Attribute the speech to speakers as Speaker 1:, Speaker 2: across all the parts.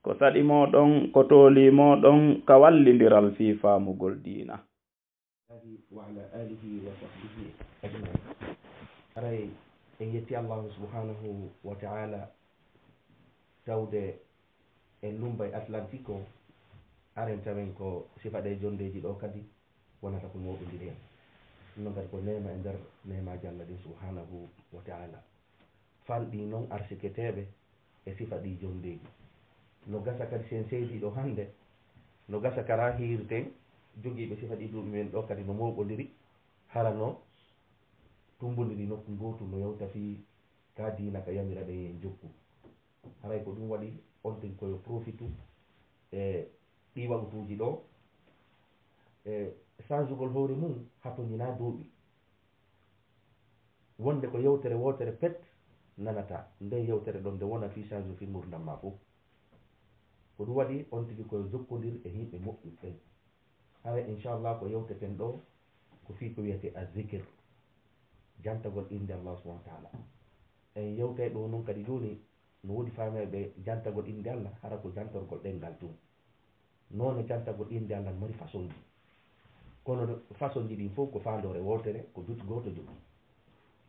Speaker 1: ko saɗi moɗon ko tooli moɗon ka wallidiral fi faamugol diina
Speaker 2: وعلى آله وصحبه أجمعين. أري إن يتي الله سبحانه وتعالى تود اللومبي أتلانتيكو أرين تامنكو صفة جوندي دو كدي ونتاكو موبي دي نغار كو نيما اندر نيما جalla دي سبحانه وتعالى falɗi noon arsiqueteɓe e sifa ɗi jondeji no gasa kadi sen seydi ɗo hande no gasa kara hirten jogiiɓe sifa ɗi ɗumen ɗo kadi no mawɓodiri harano tumbodiri nokku gotu no yewta fi ka dina ka yamira ɗe en jokku haray ko ɗum waɗi on tin koyo profitu e ɗi waɓutuji ɗo e changegol hoore mum hatoñina duuɓi wonde ko yewtere wotere pet nanata nde yewtere ɗon nde wona fi change fi gurdam ma fof ko ɗum waɗi on tigi koyo jokkodir e yimɓe moƴƴuɓe hara inchallah ko yewteten ɗo ko fi ko wiyete a zikir jantagol inde allah subahana wa taala en yewte ɗo noon kadi joni no woodi fameɓe jantagol inde allah hara ko jantorgol ɗengal tum noone jantagol inde allah mari façon ji kono façon ji ɗin fof ko fandore wotere ko duti goto jogui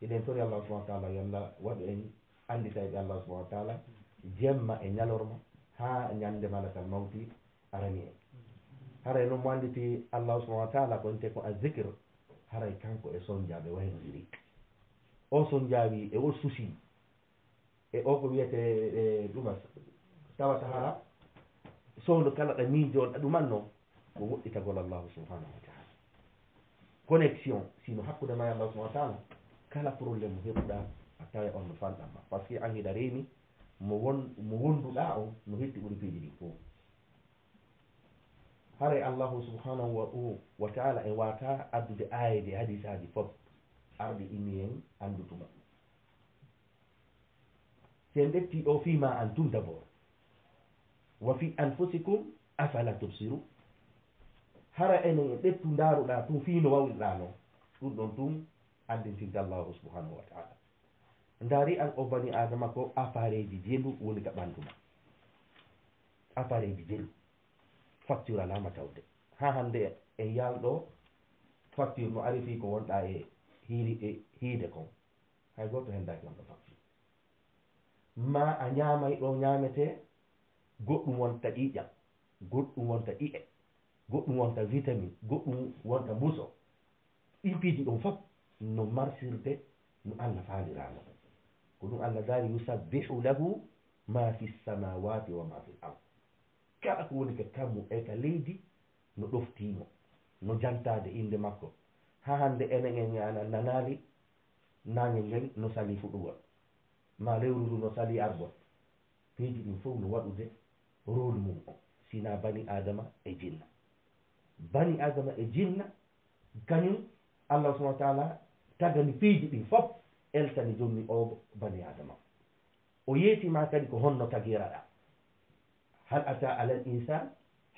Speaker 2: eɗen tori allah subahana wa taala yo allah waɗu en anditaɓe allah subahana wa taala jemma e ñalorma ha ñande malakal mawti arani en haray noon mo anditi allah subahana wa taala ko wonte ko a zicre haray kanko e sonjaɓe waynodiri o sonjawi e o suusi e o ko wiyete ɗuma tawata hara sowno kala ɗa miijoɗa ɗumanno ko woɗɗitagol allahu subhanahu wa taala connexion sino hakkude ma e allah subahana wa taala kala probléme heɓuɗa a tawa on no fanɗamma par ce que an hiɗa reeni mo wonduɗa on no hetti ɓuri piiji ɗi fof haray allahu subhanahu wa taala en wata addude ayede hadisaji fof arɗi inni en andutuma sen ɗetti o fima antum d' abord wa fi anfusikum afala tubsiru hara enen e ɗettu daruɗa tum fino wawliɗa noon ɗum ɗon tum andintinde allahu subhanahu wa taala ndaari an o bani adama ko appareil ji jelu woni ka ɓanduma appareil ji jelu facture alama tawde ha hande en yalɗo facture no ari fi ko wonɗa e hiide kon hay goto hendaki wonɗo facture ma a ñamay ɗo ñamete goɗɗum wonta ƴiƴam goɗɗum wonta ƴiƴe goɗɗum wonta vitamine goɗɗum wonta mbuso ɗin piiji ɗon fof no marsirde no allah faalirano ko ɗum allah daari yusabbihu lahu ma fi samawati wa ma fi l ard kala ko woni ka kammu e ka leydi no ɗoftimo no jantade inde makko ha hande enen en nanali nange ngel no sali fuɗugol ma lewru ndu no sali argol piiji ɗin fof no waɗude rôle mum o sina bani adama e jinna bani adama e jinna kañum allah subahana wa taala tagani piiji ɗin fof eltani jomni o bani adama o yeetima kadi ko honno tagiraɗa hal ata ala l insan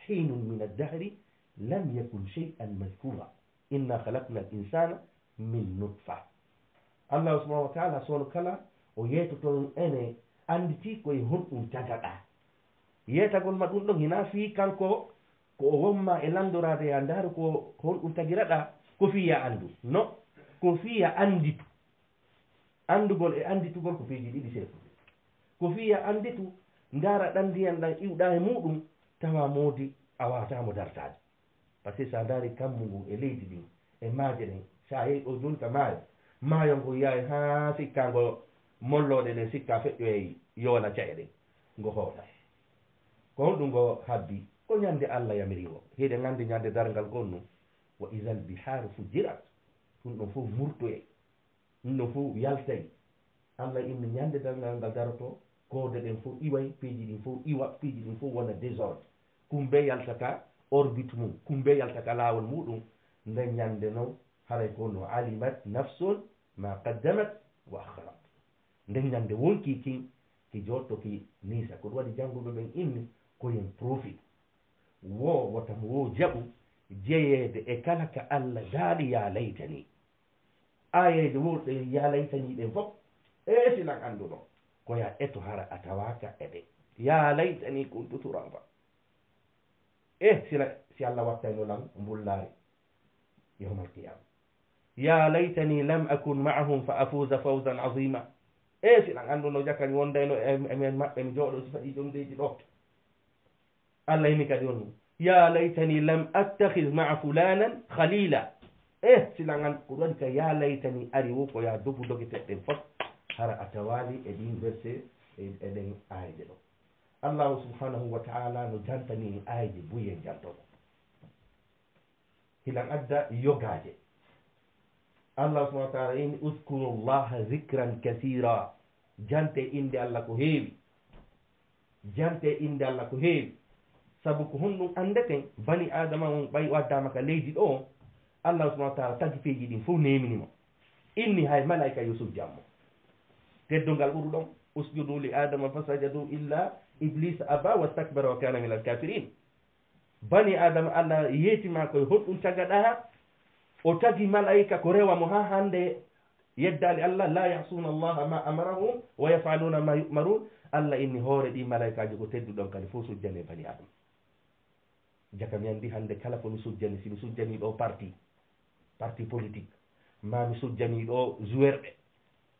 Speaker 2: hinun min addahri lam yakun shay'an madkura inna halakna l insana min nutfa allah subahana wa taala sono kala o yeetoton ene anditi koye honɗum tagaɗa yeetagol ma ɗum ɗon hina fi kanko ko o wonma e landorade ya ndaaru ko honɗum tagiraɗa ko fiya andu no ko fiya anditu andugol e anditugol ko piiji ɗiɗi seeɗude ko fiya anditu ndaara ɗan ndiyan ɗan iwɗa e muɗum tawa moodi a wawatamo dartade par ce que sa ndaari kammu ngu e leydi ɗin e maaje ɗen sa yehi ɗo joni ka maayo maayo ngo yahay ha sikka ngo molloɗe ɗen sikka feƴƴoye yoona caye ɗen ngo hooɗa ko honɗum ngo habbi ko ñande allah yamiri o hiɗe gandi ñande dargal gonnu wa isal biharu fujirat ɗum ɗon fof murtoye ɗum ɗon fof yaltay allah inni ñande dargal ngal daroto koode ɗen fof iway piiji ɗin fof iwa piiji ɗin fof wona désordre kumbe yaltata orbite mum kumbe yaltata laawol muɗum nden ñande noon haray ko no alimat nafsun ma qaddamat wa akharat nden ñande wonki kin ki jotto ki nisa ko ɗum waɗi jannguɓe ɓen inni koyen profit wo wotam wo jaɓu jeyeede e kala ka allah daaɗi ya laytani ayede woɗɗe ya laytani ɗen fof sinan annduɗo koya eto hara a tawaka eɗe ya laytani kuntu turaba si allah wattayno lan mbullaari yawma alqiyama ya laytani lam akun maahum fa afuza fawzan azima siɗan annduno jakkañ wondayno emen maɓɓe mi jooɗo si faɗi ƴomdeji ɗo allah yimi kadi on ya laytani lam attahid maa fulanan khalila siɗan an ko waɗi ka ya laytani ari wo ko ya dogu dogeteɗɗen fof hara a tawali e ɗin verset eɗen ayde ɗo allahu subhanahu wa taala no jantani ayde buyen jantoɗo hilan adda yogaje allah subahana wa taala in uskuru llaha zicran kathira jante inde allah ko heewi jante inde allah ko heewi saabu ko honɗum andeten bani adama on ɓay waddama ka leydi ɗo allah subahana wa taala tagi feeji ɗin fof neminimo inni hay malaika yo sujjammo teddungal ɓuru ɗon usjudu li adama fasajadu illa iblis aba wastakbara wa kana min alkafirin bani adama allah yeetima koye honɗum tagaɗa o tagi malaika ko rewamo ha hande yeddali allah la yasuna allaha ma amarahum wa yafaluna ma yumarun allah inni hoore ɗi malaikaji ko tedduɗon kadi fof sujjane bani adama jaka mi andi hande kala ko mi sujjani si mi sujjani ɗo parti politique ma mi sujjani ɗo joueur ɓe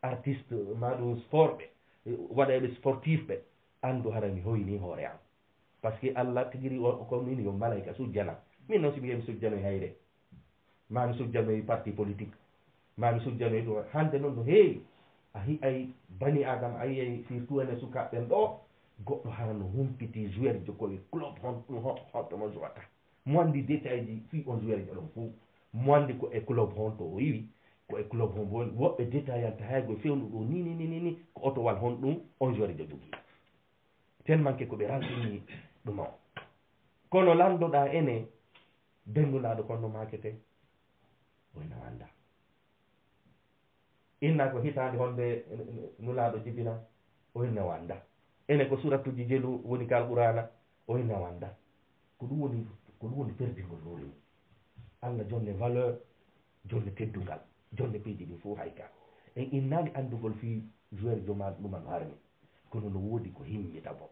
Speaker 2: artiste ma ɗum sport ɓe waɗeɓe sportif ɓe andu hara mi hoyni hoore am par ce que allah tigiri komnini yo malaika sujjana min noon simi yemi sujjanoy hayre mami sujjanoy parti politique mami sujjanoy ɗum hande noon no heewi a hi'ay bani adama a yiyay surtout ene sukaɓɓen ɗo goɗɗo hara no humpiti joueur jo koye club hontomo jouata mo andi détail ji fi on joueur jo ɗon fou mo andi ko e club hon to o yiwi ko e club hon boni woɓɓe détail yanta haygo fewnu ɗo ni ko otowal hon ɗum on joueur jo jogui tellement que koɓe renseigne ɗuma o kono landoɗa ene denduɗaɗo konno makete oyna wanda inna ko hitande honde nulaɗo jibina oyna wanda ene ko suratuji jelu woni kal qurana oyna wanda ko ɗum woni perdigol hoore mum allah jonne valeur jonne teddungal jonne peeji ɗi fof hay ka en innali andugol fi joueur joma ɗuman harmi kono no woodi ko himmi d'abord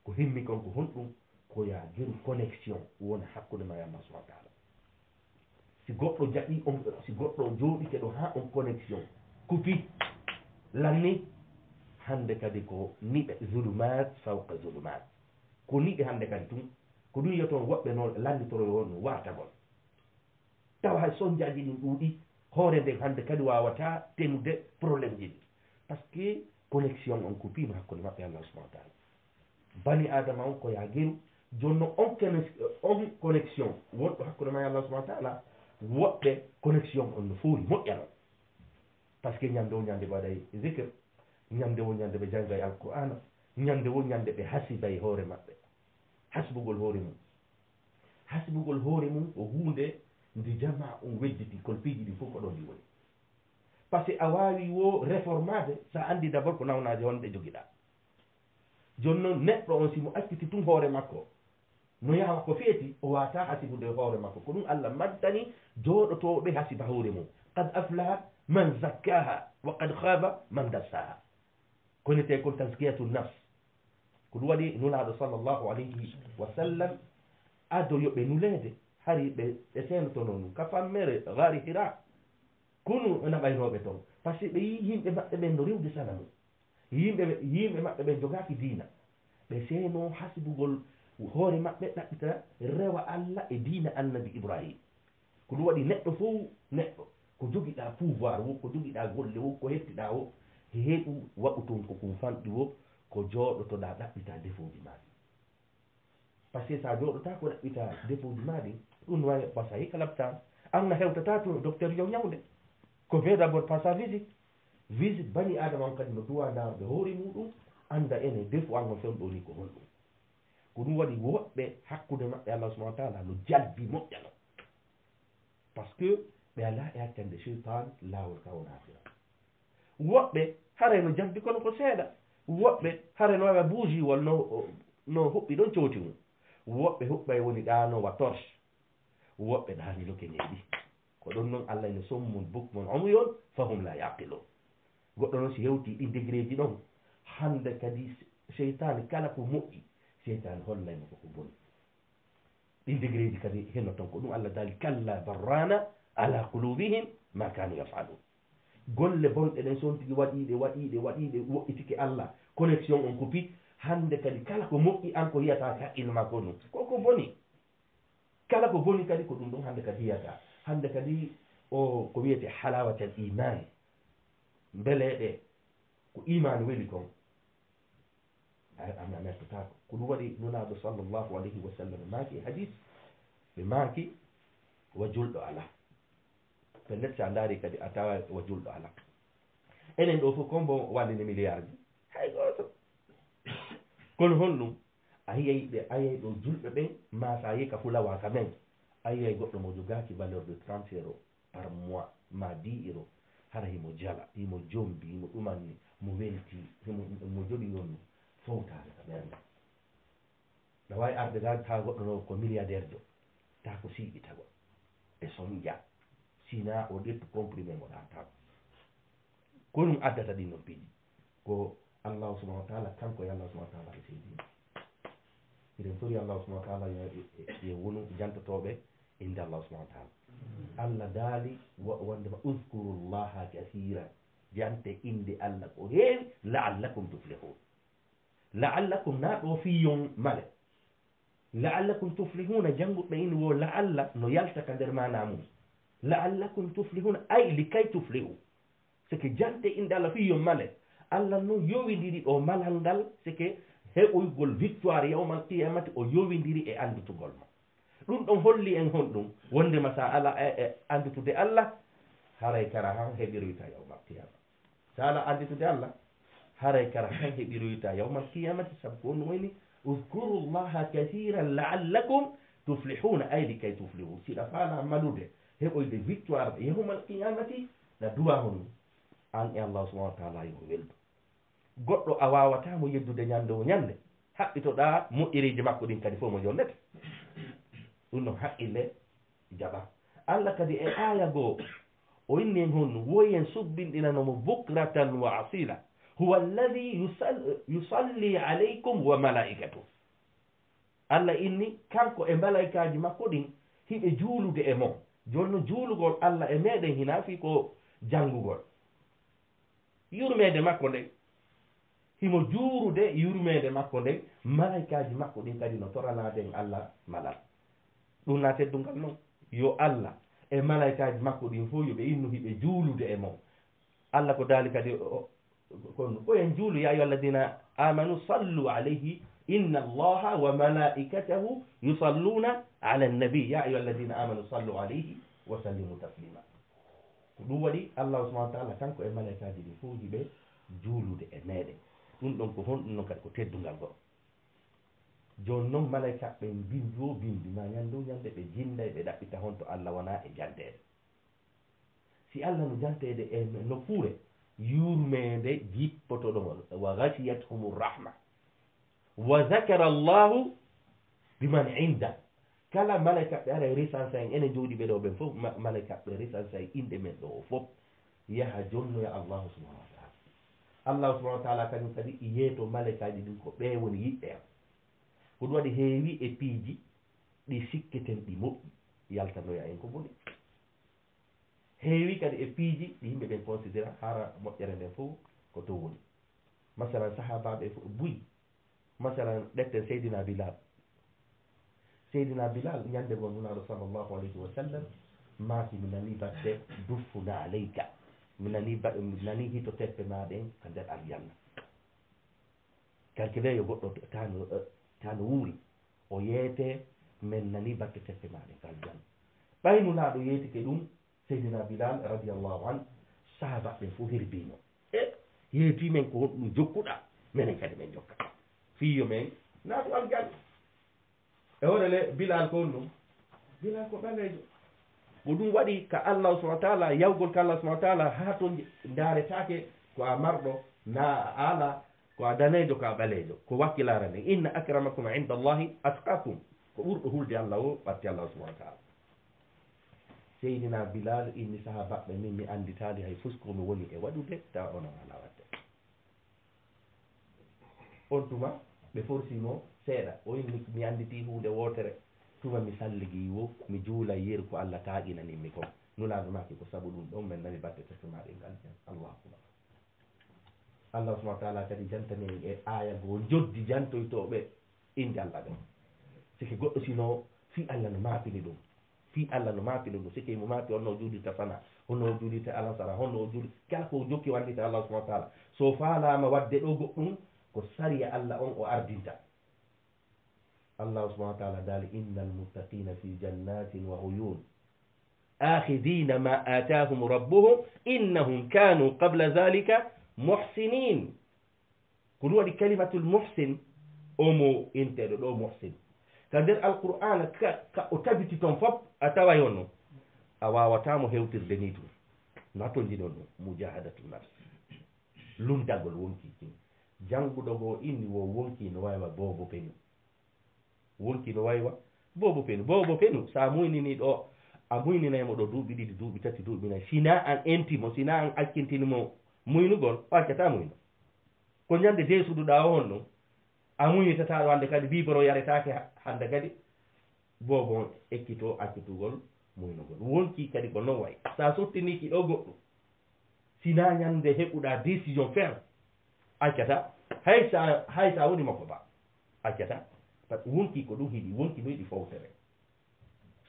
Speaker 2: ko himmi kon ko honɗum ko ya jeru connexion wona hakkude ma allah subahana wa taala si goɗɗo jaɓi on si goɗɗo jooɗike ɗo ha on connexion kupi lanni hande kadi ko niɓe zulumat fawqa zulumat ko niɓe hande kadi tum ko ɗum yiyaton woɓɓe noon landitoro on wartagol tawa hay sonjaji ɗin ɗuuɗi hoore nden hande kadi wawata tenude probléme ji ɗi par ce que connexion on kupima hakkude maɓɓe allah subahana wa taala bani adama on ko ya geru jonno on connexion wonɗo hakkude ma allah subahana wa taala woɓɓe connexion on no foori moƴƴano par ce que ñande wo ñande ɓe waɗay zicre ñande wo ñande ɓe janggay alqur'ana ñande wo ñande ɓe hasibay hoore maɓɓe hasbugol hoore mum ko hunde ndi jama on wedditi kol piiji ɗi fof ko ɗon ɗi woni par ce que a wawi wo réformade sa andi d' abord ko nawnaji honɗe joguiɗa joni noon neɗɗo on simo acciti tun hoore makko no yawa ko feeti o wata hasibude hoore makko ko ɗum allah maddani jooɗotoɓe hasiba hoore mum qad aflaha man zakkaha wa qad khaba man dassaha konete kon taskiyatu nafs ko ɗum waɗi nulaɗo sallllahu alayhi wa sallam ado yoɓe nulede hari ɓe senotono ɗum ka fammere gari hira kunu naɓaynoɓe toon par ce que ɓe yi yimɓe maɓɓe ɓen no rewde sana mum yimɓe maɓɓe ɓe jogaki diina ɓe seeno hasibugol hoore maɓɓe ɗaɓɓita rewa allah e diina annabi ibrahima ko ɗum waɗi neɗɗo fof neɗɗo ko jogiɗa pouvoir wo ko jogiɗa golle wo ko hettiɗa o heeɗu waɓu toon kokum fanɗi wo ko jooɗotoɗa ɗaɓɓita defoji maɗi par ce que sa jooɗota ko ɗaɓɓita defoji maɗi ɗum no wawi passa hikka laɓtan anna hewtata to docteur yo ñawde ko fe d' abord passa visite bani adama on kadi no duwa darde hoore muɗum anda ene defu an on fewɗo ni ko honɗum ko ɗum waɗi woɓɓe hakkude maɓɓe allah subahana wa taala no jalbi moƴƴano par ce que ɓe ala e hakkande cheytan lawol ka wonafira woɓɓe hare no jalbi kono ko seeɗa woɓɓe hare no wawa bougiwol no huɓɓi ɗon cooti mum woɓɓe huɓɓay woni ɗanowa torche woɓɓe ɗani lokeneɗi ko ɗon noon allah ene sommum bukmon omuyol fahum la yaqilon goɗɗo noon si hewti ɗi degré ji ɗon hande kadi seytane kala ko moƴƴi seytane hollaymo koko boni ɗin degré ji kadi henno ton ko ɗum Allah daali kalla barrana ala qulubihim ma kanu yafalun golle bonɗe ɗen son tigi waɗiɗe woɗɗitike Allah connexion on kupi hande kadi kala ko moƴƴi an ko yiyata haqqille ma ko ɗum koko boni kala ko boni kadi ko ɗum ɗum hande kadi yiyata hande kadi o ko wiyete halawatal iman beleɗe ko iman weli kon a mettotako ko ɗum waɗi nunaɗo sallllahu alayhi wa sallam maaki hadis ɓe maaki wa julɗo ala peut-être sa daari kadi a tawa wa julɗo ala enen ɗo fof combo wallini milliard ji hay goto kono honɗum a yiyay ɗo julɓe ɓen ma sa yi ka fulawa ka men a yiyay goɗɗo mo jogaki valeur de 30 euros par mois ma 10 euros hara himo jala himo jombi himo ɗumanni mo welti mo joɗi yonno fowtare ka ɓernde no wawi arde ga ta goɗɗo no ko milliardaire jo ta ko siiɓi tago e son ja sina o ɗettu comprimé mo ɗa tago ko ɗum addata ɗin non piiji ko allahu subahana wa taala kanko e allah subahana wa taala e seydino iɗen tori allahu subahana wa taala ye wonu jantotoɓe inde allahu subahana wa taala allah daali wondema uskuru llaha kasiran jante inde allah ko heewi laallakum tuflihun laallakum na ɗo fiyon male laallakum tuflihuna jannguɓe ini wo laalla no yaltaka nder mana mum laallakum tuflihuna ay likay tuflihu sike jante inde allah fiyon male allah noon yowidiri o malal ngal sike heɓoygol victoire yawmal qiyamati o yowidiri e andutugol ma ɗum ɗon holli en honɗum wondema sa ala andutude allah haray kara han heɓiroyta yawmal qiyama sa ala anditude allah haray kara han heɓiroyta yawmal qiyamati saabu ko on woni uskuru llaha kathiran laallakum tuflihuna ay likay tuflihu siɗa faala malude heɓoyde victoire yawmal qiyamati na duwa hon an e allah subahana wa taala yo weldu goɗɗo a wawatamo yeddude ñande o ñande haɓɓitoɗa moƴƴereji makko ɗin kadi fof mo jonnete ɗum noon haqqille jaɓa allah kadi e aya goo o inni en honno woyen subbinɗinanomo bukratan wa asila huwa alladi yusalli aleykum wa malaikatu allah inni kanko e malaikaji makko ɗin hiɓe juulude e mon joni no juulugol allah e meɗen hina fi ko janngugol yurmede makko nden himo juurude yurmede makko nden malaikaji makko ɗin kadi no toranaden allah malal ɗum na teddungal noon yo allah e malaikaji makko ɗin fof yoɓe innu hiɓe juulude e mon allah ko daali kadi kono koyen juulu ya ayyuhalladina amanu sallu alayhi inna allaha wa malaikatahu yusalluna ala annabi ya ayyuhalladina amanu sallu alayhi wa sallimu taslima ko ɗum waɗi allahu subahana wa taala kanko e malaikaji ɗi fof hiɓe juulude e meɗen ɗum ɗon ko honɗum noon kadi ko teddungal goo joni noon malaikaɓe bindi o bindi ma ñande o ñande ɓe jinday ɓe ɗaɓɓita honto allah wona e jantede si allah no jantede e nokkure yurmede jippoto ɗon wa gashiyathum rrahma wa zakara llahu biman inda kala malaikaɓe ara e recense en enen jooɗi ɓe ɗo ɓen fof malaikaɓe recense en inde men ɗo o fof yaha jonnoya allahu subahana wa taala allahu subahana wa taala kañum kadi yeeto malaikaji ɗin ko ɓe woni yiɓɓe am ko ɗum waɗi heewi e piiji ɗi sikketen ɗi moƴƴi yaltanoya en ko boni heewi kadi e piiji ɗi yimɓe ɓen considéra hara moƴƴere nden fof ko to woni masalan sahabaɓe fof buyi masalan ɗetten seydina bilal ñande gon nunaɗo sallllahu alayhi wa sallam maaki mi nani batte duffuna aleyka mi nani hito teppe maɗen ka nder aljanna calcule yo goɗɗo tano wuuri o yeete min nani batte teppe maɗen ka aljanna ɓaynunaɗo yeetike ɗum seydina bilal radiallahu an sahabaɓe fof herbino yeetimen ko ɗum jokkuɗa minen kadi men jokka fiyo men naatu aljanna e hoɗele bilal ko on ɗum bilal ko ɓalejo ko ɗum waɗi ka allah subahana wa taala yawgol ka allah subahana wa taala ha to daaretake ko a marɗo na ala ko a danejo ko a ɓalejo ko wakkilare nden inna acramakum inda allahi atqakum ko ɓurɗo hulde allah o ɓatti allah subahana wa taala seydina bilal inni sahabaɓe min mi anditali hay fuskomi woni e waɗude tawa onon ala wadde on tuma ɓe forsimo seeɗa o inni mi anditi hunde wotere tuma mi salligi wo mi juula yeru ko Allah taaqinaninmi ko nulaɗo maki ko sabu ɗum ɗon min nani batte tesemaɗe ngal allahu akbar Allah subahana wa taala kadi jantani en e aya goo joddi jantoytoɓe inde Allah ɗon siki goɗɗo sino fi Allah no maapini ɗum fi Allah no maapini ɗum siki mo maapi honno o juuɗirta fana honno o juuɗirta alasara honno o juuɗi kala ko jokki wallita Allah subahana wa taala so faalama wadde ɗo goɗɗum ko sariya Allah on o ardinta Allah subahana wa taala daali inna almuttaqina fi jannatin wa uyun akhidina ma atahum rabbuhum innahum kanu qabla dhalika muhsinin ko ɗum waɗi kalimatul muhsin omo inteɗo ɗo muhsin ka nder alqur'ana ka o tabiti toon fof a tawa yonno a wawatamo hewtirde ni tum natondinon ɗum mujahadatu nafs lumdagol wonki jannguɗo go inni wo wonki no waywa bobo penu wonki no waywa bobo penu sa muynini ɗo a muyninaymo ɗo duuɓi ɗiɗi duuɓi tati duuɓi nayi sina an entimo sina an akkintinimo muynugol waccata muyno ko ñande desuɗuɗa o hon ɗum a muynitataɗo hande kadi biboro yaretake hande kadi bobon ekkito akkitugol muynugol wonki kadi ko non way sa sottiniki ɗo goɗɗo sina ñande heɓuɗa décision ferme accata hay sa woni makko ba accata par ce que wonki ko ɗum hiɗi wonki no yiɗi fowtere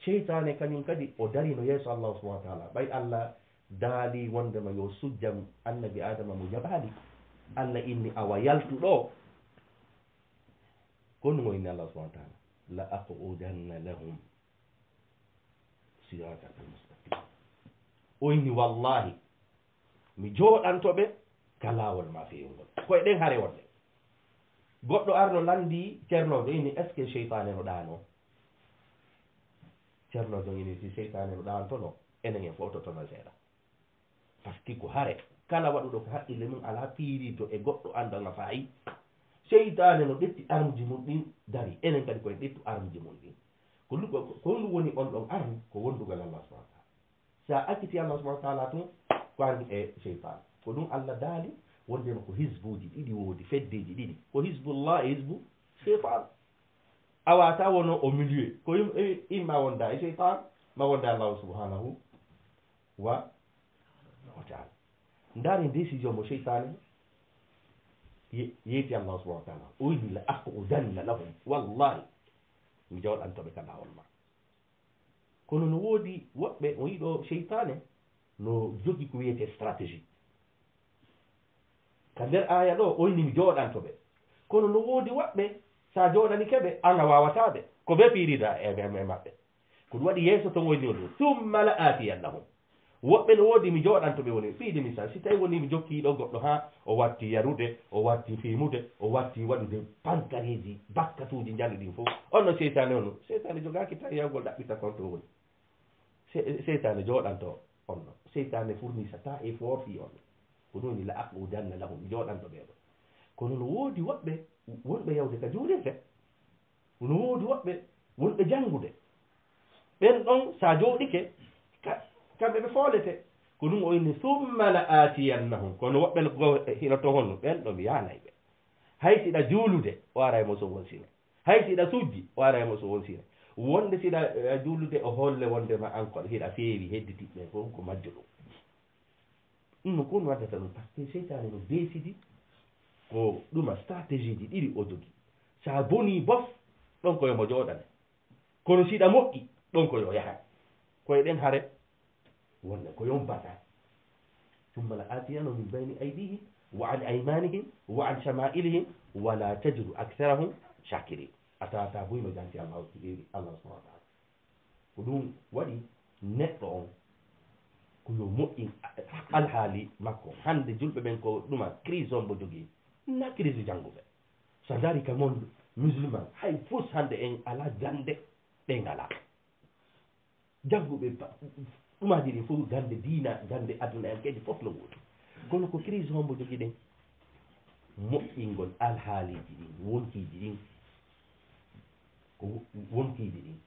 Speaker 2: cheytane kañum kadi o darino yeeso Allah subahana wa taala ɓay Allah daali wondema yo sujjam annabi adama mo jaɓali Allah inni awa yaltuɗo ko ɗum o inni Allah subahana wa taala la aqudanna lahum siratal mustaqim o inni wallahi mi jooɗantoɓe ka laawol ma fewngol koye ɗen haare wonde goɗɗo arno landi ceernojo ini est ce que cheytane no ɗano ceernojo ini si cheytane no ɗantono enen en fof totono seeɗa par ce que ko haare kala waɗuɗo ko haqqille mum ala piirito e goɗɗo andanga faayi cheytane no ɗetti arme ji mum ɗin dari enen kadi koye ɗettu arme ji mum ɗin ko ndu woni on ɗon arme ko wondugal Allah subahana taala sa acciti Allah subahana taala tun ko armi e cheytane ko ɗum Allah daali wondema ko hisbuji ɗiɗi woodi feddeji ɗiɗi ko hisbullah e hisbu cheytan a wata wono au milieu ko imma wonda e cheytan ma wonda Allah subhanahu wa taala ndaari décision mo cheytane yeeti Allah subhanahu wa taala o yini la aqudanna lahum wallahi mi jawɗantoɓe ka lawol ma kono no woodi woɓɓe o yiɗo cheytane no jogi ko wiyete stratégie ka nder aya ɗo o yini mi jooɗantoɓe kono no woodi woɓɓe sa jooɗani keɓe an a wawataɓe ko ɓe piirida e maɓɓe ko ɗum waɗi yeeso to woni ɗum summa la atiyannahum woɓɓe no woodi mi jooɗantoɓe woni fiide misal si tawi woni mi jokkiɗo goɗɗo ha o watti yarude o watti fimude o watti waɗude pankareji bakkatuji jalluɗin fof on no seytane on no seytane jogaki tan yawgol ɗaɓɓita konto woni seytane jooɗanto on no seytane fournissata e forfi on ko ɗum ni la aqudanna lahum jooɗanto ɓeeɗo kono no woodi woɓɓe wonɓe yawde ka juulirde no woodi woɓɓe wonɓe janngude ɓen ɗon sa jooɗike kamɓe ɓe foolete ko ɗum o inni summa la atiyannahum kono woɓɓe no hino to honno ɓen ɗo mi yaanay ɓe hay siɗa juulude o araymo so wonsine hay siɗa sujji o araymo so wonsine wonde siɗa juulude o holle wondema encore hiɗa feewi hedditiɓɓe fof ko majjo ɗum ɗum no ko ɗum waddata ɗum par ce que seytane no décidi ko ɗuma stratégie ji ɗiɗi o jogi sa boni bof ɗon koyomo jooɗane kono siɗa moƴƴi ɗon koyo yaha koye ɗen haare wonde ko yombata ثم لآتينهم من بين أيديهم وعن أيمانهم وعن شمائلهم ولا تجد أكثرهم شاكرين أتا بوينو جانتي الله سبحانه وتعالى كدوم ودي نتو كيو مؤمن الحالي مكو هند جلب بينكو دوما كريزون بوجوغي نا كريزي جانغوبه سذلك مون مسلمان هاي فوس هند ان على جاندي بينغالا jagguɓe ɗumaji ɗi fof gande diina gande aduna en kadi fof no woodi kono ko crise hombo jogui ɗen moƴƴingol alhaaliji ɗin wonkiji ɗin ko wonkiji ɗin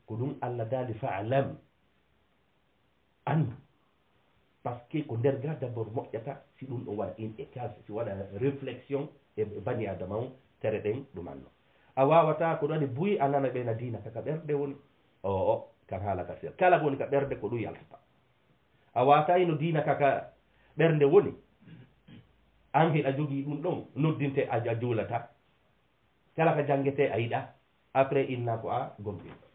Speaker 2: ko ɗum Allah daali fa'lam andu par ce que ko nder ga d'abord moƴƴata si ɗum ɗo waɗa in écase si waɗa réflexion e bani adama on tere ɗen ɗumanno a wawata ko ɗo waɗi buyi a nana ɓena dina kaka ɓerɗe woni o kan haala ka sel kala ko woni ka ɓerde ko ɗum yaltata a wata ino dina kaka ɓernde woni an hiɗa jogii ɗum ɗon noddinte a juulata kala ka jangete a yiɗa après inna ko a gomɗinɗo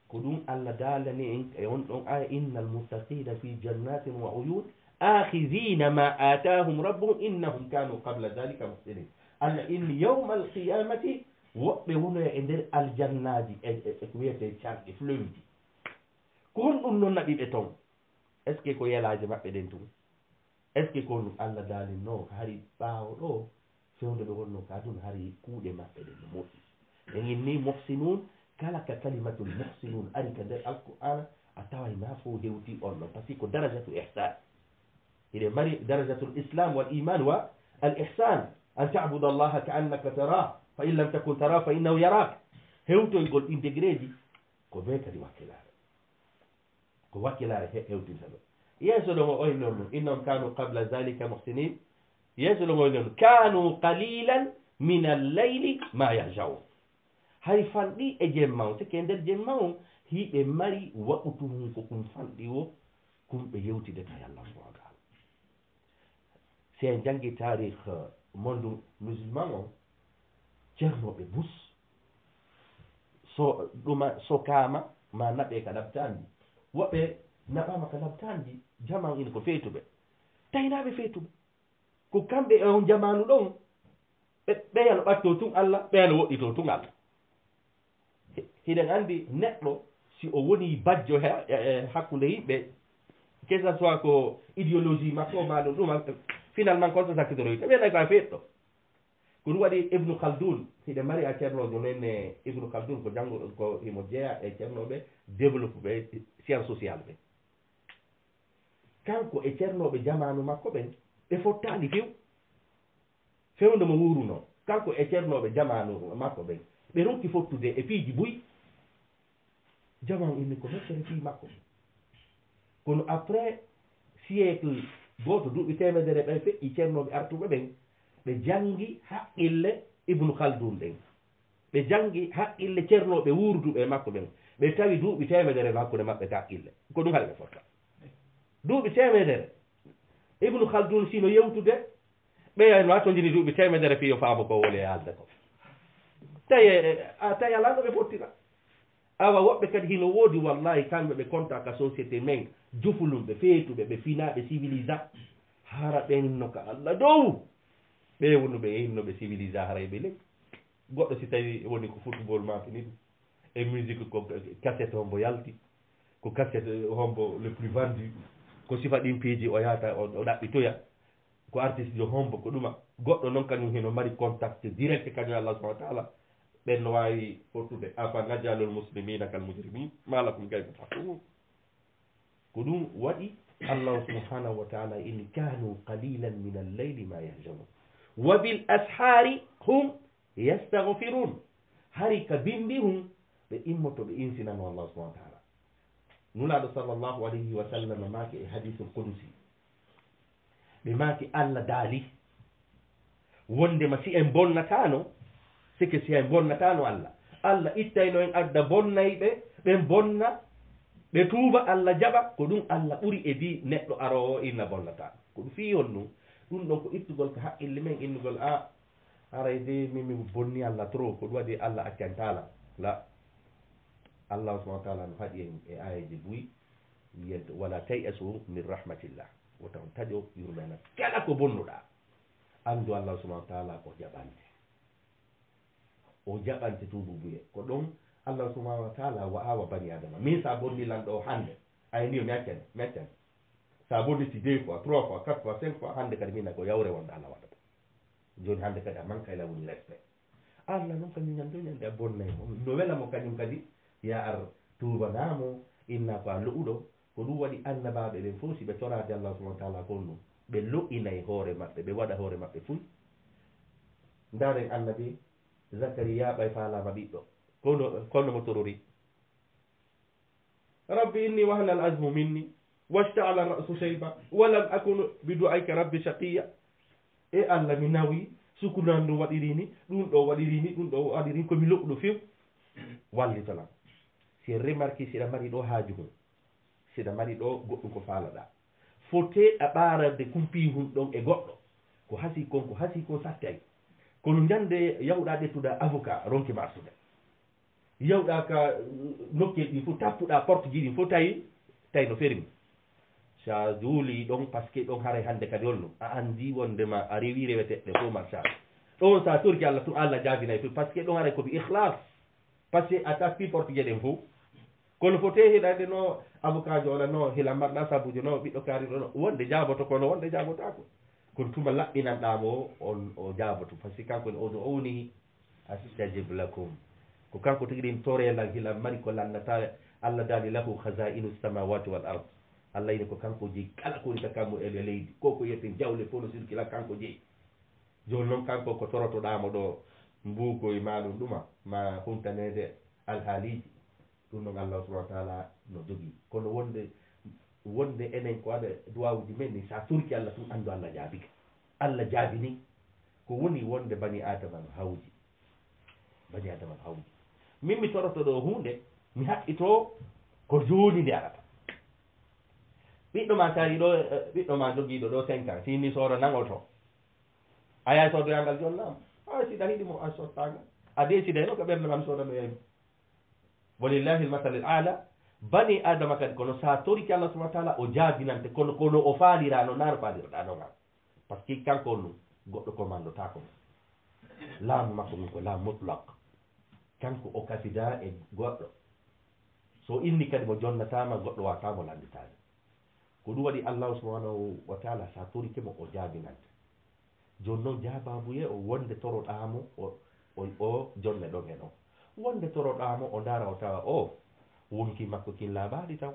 Speaker 2: ko ɗum allah daalani en e on ɗon aya inna almuttaqina fi jannatin wa uyun akhidina ma atahum rabbuhum innahum kanu qabla dhalika muhsinin allah inni yawma alqiyamati woɓɓe wonoya e nder aljannaji ko wiyete carɗe fleuji ko hon ɗum noon naɓiɓe toon est ce que ko yelaji maɓɓe ɗen tum est ce que ko ɗum allah daalinno hari ɓaawo ɗo fewde ɓe wonno ka ɗum hari kuuɗe maɓɓe ɗen no moƴƴi en inni muhsinun kala ka kalimatul muhsinun ari ka nder alqur'ana a taway na fo hewti on ɗon par ce que ko darajatu ihsan hiɗe mari darajatul islam wal iman wa al ihsan an tabuda allaha ka annaka tara fa in lam takun tara fa innahu yarak hewtoygol ɗin degré ji ko ɓe kadi wakkilare ko wakkilare hewtinta ɗo yeeso ɗon o oynon ɗum innahum kanu qabla dhalika muhsinin yeeso ɗon oynon kanu qalilan min alleyli ma yahjaun hay fanɗi e jemma on sike nder jemma on hiɓe mari waɓutumum ko kum fanɗi o kumɓe yewtideta yallah subhanahu wa taala si en jangi tarih monde musulman o ceernoɓe bus so ɗuma sokama ma naɓe ka ɗabtanji woɓɓe naɓama ka ɗabtanji jaman ina ko feytuɓe taynaɓe feytuɓe ko kamɓe e on jamanu ɗon ɓeyano ɓatto tun allah ɓeyano woɗɗito tun allah hiɗen andi neɗɗo si o woni bajjo hakkude yimɓe que ça soit ko idéologie makko ma ɗum ɗum finalement kon so sakkitoroyta ɓenay ko a feetɗo ko ɗum waɗi ibnu khaldun hiɗe mari a ceernojo nenne ibnu khaldun ko janngo ko imo jeeya e ceernoɓe développe ɓe science sociale ɓe kanko e ceernoɓe jamanu makko ɓen ɓe fottali fewde mo wuruno kanko e ceernoɓe jamanu makko ɓen ɓe ronki fottude e piiji buy jamanu inni ko meccere fii makko kono après siècle goto duuɓi temedere ɓen feƴƴi ceernoɓe artuɓe ɓen ɓe jangi haqqille ibnu khaldun ɗen ɓe jangi haqqille ceernoɓe wurduɓe makko ɓen ɓe tawi duuɓi temedere no hakkude maɓɓe ka haqqille ko ɗum haɗa ɓe fotta duuɓi temedere ibnu khaldun sino yewtude ɓeyano wattodini duuɓi temedere fi yo faamo ko woni e haalde ko tawi alaano ɓe fottira awa woɓɓe kadi hino woodi wallahi kamɓe ɓe compta ka société men jofulumɓe feetuɓe ɓe finaɓe civilisa hara ɓenno ka allah dow ɓe wonuɓe yehinoɓe civilisa hara ɓe ley goɗɗo si tawi woni ko football mapini ɗum e musique ko cassette hombo yalti ko cassette hombo le plus vendu ko sifa ɗin piiji o yahata o ɗaɓɓitoya ko artiste jo hombo ko ɗuma goɗɗo noon kañum heno mari contact direct kañum allah subahana wa taala ɓen no wawi fottude afa najalul muslimina kal mujrimin malakum kayfa tahkumun ko ɗum waɗi allahu subhanahu wa taala in kanu qalilan min alleyli ma yahjaun wa bil ashari hum yastahfirun hari ka bindi hum ɓe immoto ɓe insinano allah subahana wa taala nulaɗo sallllahu alayhi wa sallam maaki e hadisul qudusi ɓe maaki allah daali wondema si en bonnatano sike si en bonnatano allah allah ittayno en adda bonnayɓe ɓen bonna ɓe tuuba allah jaɓa ko ɗum allah ɓuri e di neɗɗo arowo inna bonnata ko ɗum fi on ɗum ɗum ɗon ko ittugol ko haqqille men innugol a aray de min bonni allah trop ko ɗum waɗi allah accantala la allah subahana wa taala no haɗi en e ayeji buyi wiyente wala tayasu min rahmatillah woto on taƴo yurmena kala ko bonnuɗa andu allah subahana wa taala ko jaɓante o jaɓante tuubu buye ko ɗon allah subahana wa taala wa awa bani adama min sa bonnilan ɗo hande ayni meccen sa bonniti 2 fois 3 fois 4 fois 5 fois hande kadi mina ko yawre wonde allah waɗata joni hande kadi a manka la woni respect allah noon kañum ñande a bonnay mo no welamo kañum kadi ya ar tubanamo inna ko a lo'uɗo ko ɗum waɗi annabaɓe ɓen fof si ɓe torade allah subahana wa taala kon ɗum ɓe lo'inay hoore maɓɓe ɓe waɗa hoore maɓɓe fuy ndaren annabi zacharia ɓay falama ɓiɗɗo kono mo torori rabbi inni wahna al azmu minni wasta'ala ra'su shayba walam akunu bi du'ayka rabbi shaqiya e allah mi nawi sukunan ɗum waɗiri ni ɗum ɗo waɗiri ni ɗum ɗo waɗiri ni komi loɓɗo few wallitolam si remarque siɗa mari ɗo haaju mum siɗa mari ɗo goɗɗum ko faalaɗa foteɗa ɓarade kumpi hum ɗon e goɗɗo ko hasi kon sattay kono ñande yawɗa ɗettuɗa avocat ronki marsude yawɗa ka nokkel ɗi fof tappuɗa porte ji ɗin fof tawi no fermi sa juuli ɗon par ce que ɗon haara hande kadi holno a andi wondema a rewi reweteɗe fof marchage ɗon sa torki Allah tun Allah jaabinayi fof par ce que ɗon haara koɓe ihlas par ce que a tappi porte je ɗen fof kono fote heɗade no avocat jo wala no hila mbaɗɗa sabuji no ɓiɗɗo kaari ɗo no wonde jaaboto kono wonde jaabotako kono tuma laɓɓinanɗamo on o jaaboto par ce que kanko ne oɗo owni astajib lakum ko kanko tigi ɗin torelal hila mari ko lannata Allah dali lahu khazainu samawati wal ard Allah yini ko kanko jeeyi kala ko woni ka kammo e leydi ko yiyete jawle fof no sirkila kanko jeeyi joni noon kanko ko torotoɗamo ɗo mbukoye ma ɗum ɗuma ma humtanede alhaaliji ɗum noon Allah subahana wa taala no jogui kono wonde enen ko waɗa duwawuji men ni sa turki Allah tum andu Allah jaabini ko woni wonde bani adama no hawji min mi toroto ɗo hunde mi haqqito ko joni nde arata ɓiɗɗo ma tawi ɗo ɓiɗɗo ma joguiɗo ɗo 5 ans sini soodo nangoto a yahay soodoyangal jonnama siɗa hiɗimo a sottaga a décide no ko ɓerde mam soodano yeymo walillahi lmasal l ala bani adama kadi kono sa toriki Allah subahana taala o jaabinante kono o faalira no nano faalirɗa nogal par ce que kanko ɗum goɗɗo commandotako laamu makko ɗum ko laamu mutlak kanko o kasida e goɗɗo so inni kadi mo jonnatama goɗɗo watamo landitade ko ɗum waɗi Allah subhanahu wa taala sa torikemo o jaabinante joni noon jaababuye o wonde toroɗamo o jonne ɗon e ɗon wonde toroɗamo o dara o tawa o wonki makko kin laaɓaɗi taw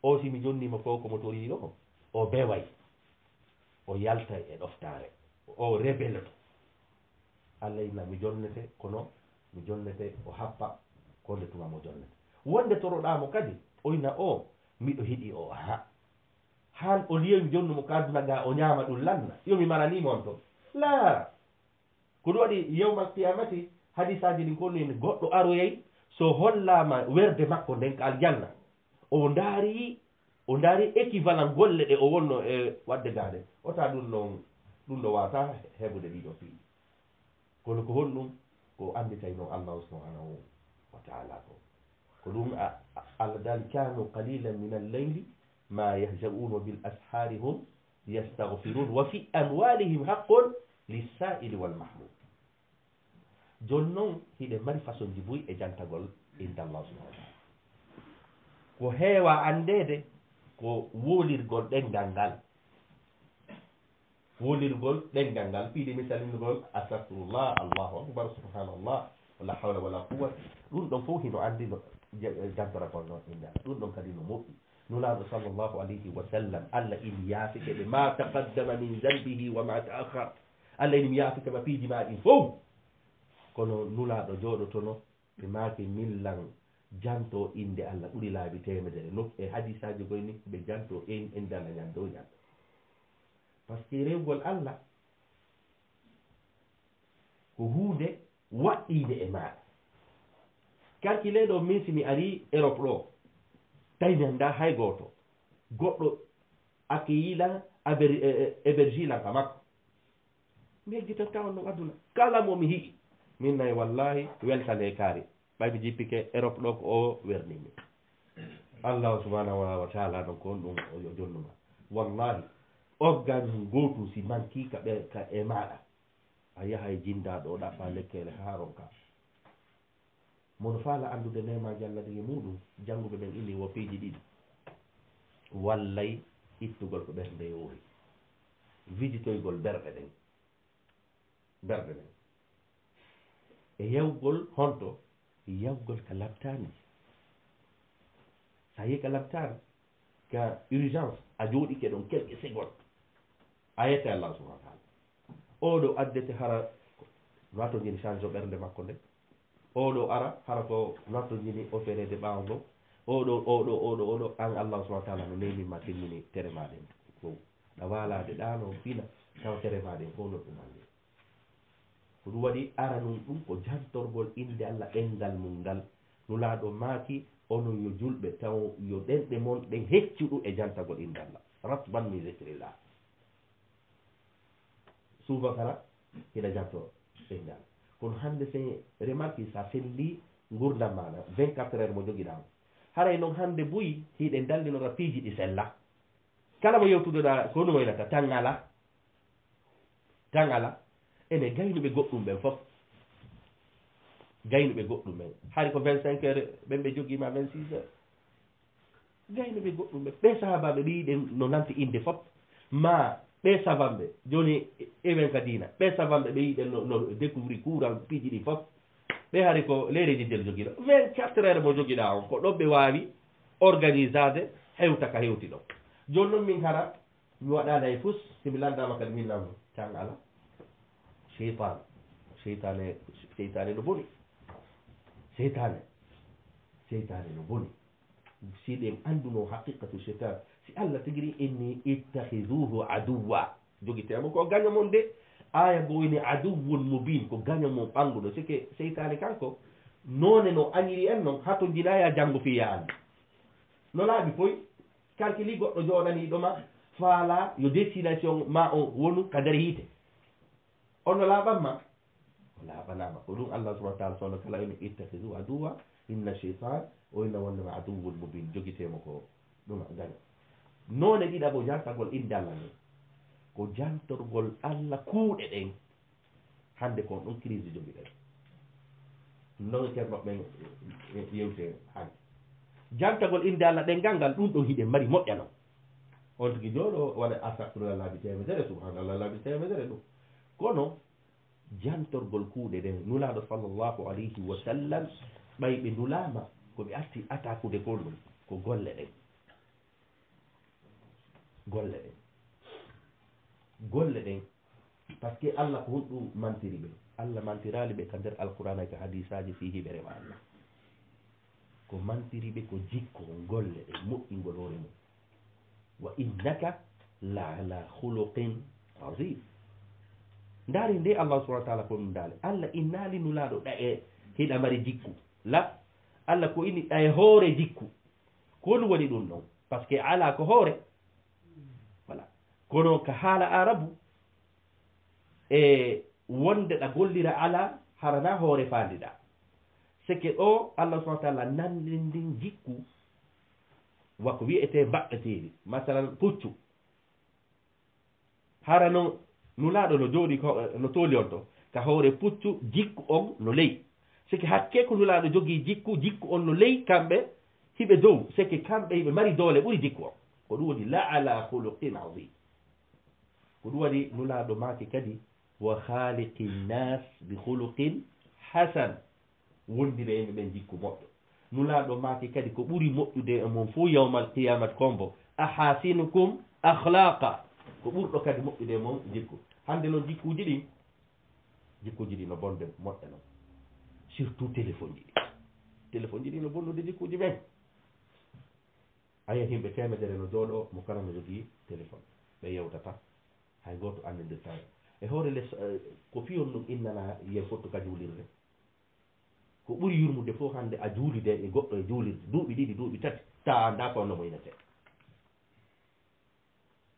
Speaker 2: o simi jonnima ko komo toriɗo o beway o yalta e ɗoftare o rebeloto Allah yina mi jonnete kono mi jonnete o happa konde tuma mo jonnete wonde toroɗamo kadi o yina o miɗo hiɗi o han o liyomi jonnumo kaduna ga o ñama ɗum lanna yomi maranimo on toon la ko ɗum waɗi yewmal qiyamati hadisaji ɗin konnini goɗɗo aroyay so hollama werde makko nden ka aljanna o daari équivalent golle ɗe o wonno e wadde gaɗe ota ɗum ɗo wata heɓude ɗiɗo piiɗi kono ko honɗum ko anditay noon allahu subhanahu wa taala ko ɗum allah dal kanu qalilan min alleyli ma yahjaun wa bil ashari hum yastaghfirun wa fi amwalihim haqqun lissaili walmahmud joni noon hiɗe mari façon ji boyi e jantagol indallah subhanahu wa taala ko heewa andede ko wolirgol ɗengal ngal piiɗi misalinugol astahfirullah allahu akbar subhanallah wala hawla wala quwata ɗum ɗon fof hino andino jantoragol noon inde allah ɗum ɗon kadi no moƴƴi nulaɗo sallllahu alayhi wa sallam allah ini yaafike ɓe ma taqaddama min zambihi wa ma taakhar allah ini mi yaafike ma piiji ma ɗin fof kono nulaɗo jooɗotono ɓe maake millan janto inde allah ɓuri laabi temedere nok e hadisaji goyni ɓe janto inde allah ñande o ñande par ce que rewgol allah ko hunde waɗɗide e maɗa calcule ɗo min simi ari Europe ɗo tawi mi anda hay goto goɗɗo accueillilan hébergilan ka makko mi heggitan tawan ɗon aduna kala momi hiɗi min nayi wallahi weltande kaari ɓay mi jippike Europe ɗo ko o wernimi allahu subhanahu wa taala ɗon ko on ɗum o jonnuma wallahi organe gotu si manki ka e maɗa a yaha e jindaɗo o ɗaɓɓa lekkele haaron ka mono faala andude nemaji allah dige muɗum jannguɓe ɓen ini wo piiji ɗiɗi wallay ittugol ko ɓernde yoori visitoygol berɗe ɗen e yawgol honto yawgol ka labtani sa yi ka labtani ka urgence a jooɗike ɗon quelques secondes a yette allah subahana taala oɗo addete hara noto jini change o ɓernde makko nde oɗo ara hara ko noto jini opérede ɓaawo ngo oɗo an allah subahana taala no nemima timmini teremaɗen fof ɗa walade ɗano fina taw teremaɗen fof no ɗum andi ko ɗum waɗi aranum ɗum ko jantorgol inde allah ɗengal mum ngal nulaaɗo maaki ono yo julɓe taw yo ɗenɗe mon ɗen heccuɗu e jantagol inde allah ratban min zicrillah souvent kala hiɗa janto inde allah kono hannde sen remarque sa selli gurdam maɗa 24 heures mo joguiɗamo haray noon hannde boyi hiɗe dallinora piiji ɗi sella kala mo yewtudeɗa ko ɗum waynata tan ala ene gaynuɓe goɗɗum ɓen fof gaynuɓe goɗɗum ɓen hay ko 25 heures ɓen ɓe joguima 26 heures gaynuɓe goɗɗum ɓen ɓe sahabaɓe ɓiyiɗen no nanti inde fof ma ɓe savanɓe joni ewen ka dina ɓe savanɓe ɓe yiɗen no découvrir courant piiji ɗi fof ɓe hari ko leyreji jel joguiɗo 24 heures mo joguiɗa on ko ɗon ɓe wawi organisade hewta ka hewti ɗon joni noon min hara mi waɗani hay fus somi landama kadi min nam can ala seytane no boni seytane no boni si ɗen anduno haqiqatu cheytan si allah tigiri inni ittahiduhu aduwa joguitemo ko gaño mon de aya goyni aduwun mubin ko gaño mon ɓanguɗo sike seytane kanko none no añiri en noon hato jinaya janggo fiya andi no laaɓi poy calculi goɗɗo joɗaniɗoma faala yo destination ma o wonu ka nder hiite ono laaɓanma o laaɓanama ko ɗum allah subahana taala sono kala ene ittahidu aduwa inna cheytan o inna wondema aduwun mubin joguitemo ko ɗum gaño none ɗiɗaɓo jantagol inde allah ni ko jantorgol allah kuuɗe ɗen hande kon ɗon crise jogiɗen non ceerno ɓen yewte hande jantagol inde allah ɗengal ngal ɗum ɗon hiɗen mari moƴƴano on tigi jooɗo waɗa astahfirullah laabi temedere subhanallah laabi temedere ɗum kono jantorgol kuuɗe ɗen nulaɗo sallllahu alayhi wa sallam ɓay ɓe nulama koɓe arti attaqude ko ɗum ko golle ɗen golle ɗen par ce que allah ko honɗum mantiri ɓe allah mantirali ɓe ka nder alqur'ana ka hadisaji fi hiɓe rema allah ko mantiri ɓe ko jikko golle ɗe moƴƴingol hoore mum wa innaka la ala huluqin azim ndaari nde allah subahana wa taala ko ɗum daale allah innali nulaɗo ɗa e hiɗa mari jikku la allah ko ini ɗa e hoore jikku ko ɗum waɗi ɗum ɗon par ce que ala ko hoore voilà kono ka haala arabu e wonde ɗa gollira ala harana hoore fandiɗa seke ɗo allah subahana wa taala nandi ndin jikku wako wiyete mbaɗɗeteɗi masalan puccu hara no nulaɗo no jooɗi no tooli on to ka hoore puccu jikku on no ley seke hakke ko nulaɗo jogii jikku on no ley kamɓe hiɓe dow seke kamɓe hiɓe mari doole ɓuri jikku on ko ɗum waɗi la ala huluqin azim ko ɗum waɗi nulaɗo maake kadi wa khaliqi nnas bi huluqin hasan wondire yimɓe ɓen jikku moƴƴo nulaɗo maake kadi ko ɓuri moƴƴude e mum fo yawmal qiyamat kombo ahasinukum akhlaqa ko ɓurɗo kadi moƴƴude e mum jikku hande noon jikkuji ɗi no bonde moƴƴa noon surtout téléphone ji ɗi no bonnude jikkuji ɓen ayen himɓe temedere no jooɗo mo kala no jogii téléphone ɓe yewtata hay goto annidirta e hoore less ko fiyon ɗum innana yen fottu ka juulirde ko ɓuri yurmude fof hande a juulide e goɗɗo e juulirde duuɓi ɗiɗi duuɓi tati ta anda ko onno moynete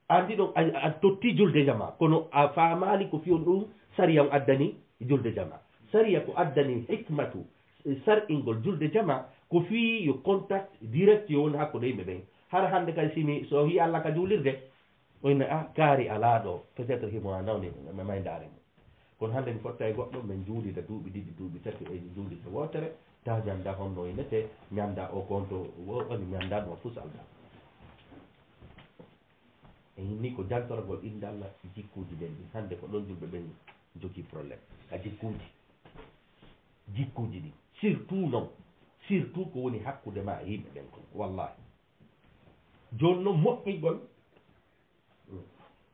Speaker 2: andi ɗon a totti julde jama kono a faamali ko fiyon ɗum sariya on addani julde jama sariya ko addani hikmatu sar'ingol julde jama ko fii yo contact direct yo woni hakkude yimɓe ɓen har hande kadi simi so wi allah ka juulirde oyna a kaari alaa ɗo peut être himo a nawni mayndaare mum kono hannde mi fotta e goɗɗo min juulida duuɓi ɗiɗi duuɓi tati e juulida wootere ta ñannda honno inete ñannda o konto woni ñannda ɗum fus alda e ni ko jantoragol inde allah jikkuuji ɗen ɗi hannde ko ɗon julɓe ɓen jogii probléme ka jikkuuji ɗi surtout ko woni hakkude ma e yimɓe ɓen kon wallahi jooni noon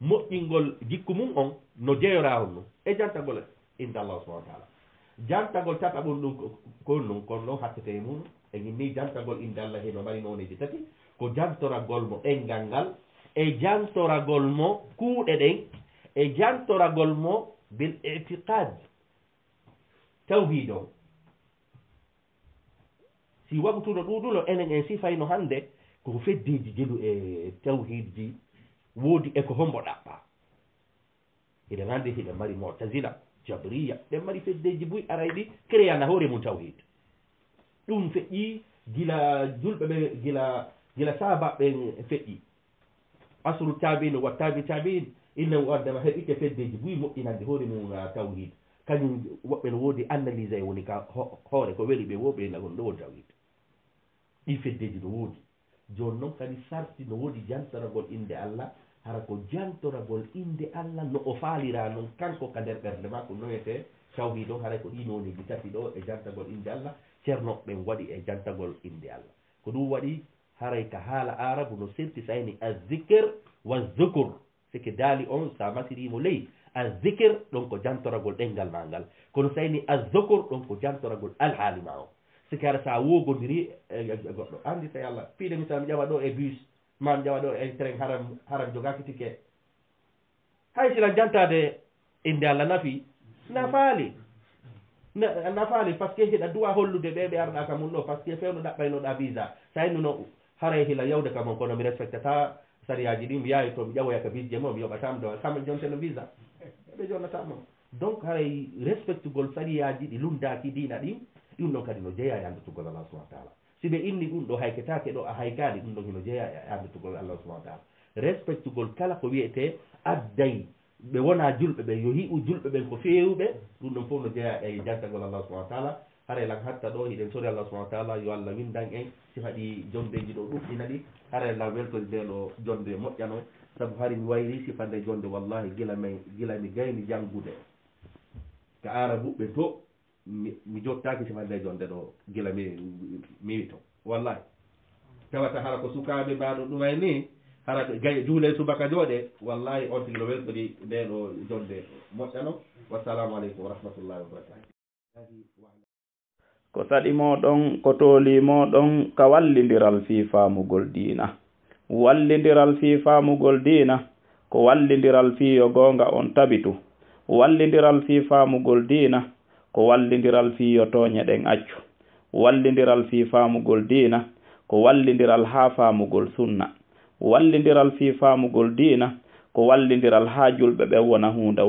Speaker 2: moƴƴingol jikku mum on no jeyoraa on ɗum e jantagol inde allah subahana wa taala jantagol tataɓol ɗum kon ɗum kono ɗon hakkete e mum e ni jantagol inde allah heno mari noneji tati ko jantoragol mo ɗengal ngal e jantoragol mo kuuɗe ɗen e jantoragol mo bil itiqad tawhid o si waɓtuɗo ɗuɗulo enen en sifayno hannde koko feddeji jelu e tawhid ji woodi eko hombo ɗaɓɓa eɗen hannde hiɗen mari mutazila jabriya ɗen mari feddeji buy arayɗi créana hoore mum tawhid ɗum feƴƴi gila julɓe ɓe gila sahabaɓe feƴƴi asru tabine wa tabiin illen waddema heɓite feddeji buy moƴƴinande hoore mum tawhid kañum woɓɓe no woodi analyse e woni ka hoore ko weli ɓe woɓe nagon ɗo woni tawhid ɗi feddeji no woodi joni noon kadi sarti no woodi jantoragol inde Allah hara ko jantoragol inde Allah no o faalira noon kanko ka nder ɓernde ma ko noyete tawhid o haray ko ɗi noniji tati ɗo e jantagol inde Allah ceerno ɓen waɗi e jantagol inde Allah ko ɗum waɗi haray ka haala arabu no sirti sayni azikr wa zukur sike daali on sa masirimo ley azikr ɗon ko jantoragol ɗengal ma ngal kono sayni azukur ɗon ko jantoragol alhaali ma o sike ara sa wogodiri e goɗɗo andi tawi Allah piide misal mi ƴawa ɗo e bus ma mi ƴawa ɗo e train haram jogaki tike hay sila jantade inde Allah nafi na faali na faali par ce que hiɗa duwa hollude ɓe arɗa ka mum ɗo par ce que fewno ɗaɓɓaynoɗa visa sa hennuno haray hila yawde ka mon kono mi respectata sariyaji ɗi mi yaawi to mi ƴawoya ka visje mo mi yoɓatamo ɗo kamɓe jonteno visa ɓe jonnatamo donc haray respectugol sariyaji ɗi lumdaki dina ɗin ɗum ɗon kadi no jeeya e andutugol Allah subahana taala si ɓe inni ɗum ɗo hayketake ɗo a haykali ɗum ɗon hino jeeya e andutugol Allah subahana taala respectugol kala ko wiyete adday ɓe wona julɓe ɓe yo hiɓu julɓe ɓen ko fewɓe ɗum ɗon fof no jeeya e jantagol Allah subahana taala haray lan hatta ɗo hiɗen sori Allah subahana taala yo Allah windan en si haɗi jondeji ɗo ɗuɗɗina ɗi haray lan weltori nde ɗo jonde moƴƴano saabu hari mi wayri sifande jonde wallahi gila mi gayni janngude ka arabuɓe to mi jottaki sifande jonde ɗo gila mi wi to wallahi tawata hara ko sukaɓe mbaɗo ɗumay ni hara gay juule subaka jooɗe wallahi on tigi no weltori nde ɗo jonde moƴƴano wassalamu aleykum wa rahmatullahi wa barakatuh
Speaker 1: ko saɗi moɗon ko tooli moɗon ka wallidiral fi faamugol diina wallidiral fi faamugol diina ko wallidiral fi yo goonga on tabitu wallidiral fi faamugol diina ko wallidiral fi yo tooñe ɗen accu wallidiral fi faamugol diina ko wallidiral haa faamugol sunna wallidiral fi faamugol diina ko wallidiral haa julɓe ɓe wona hunde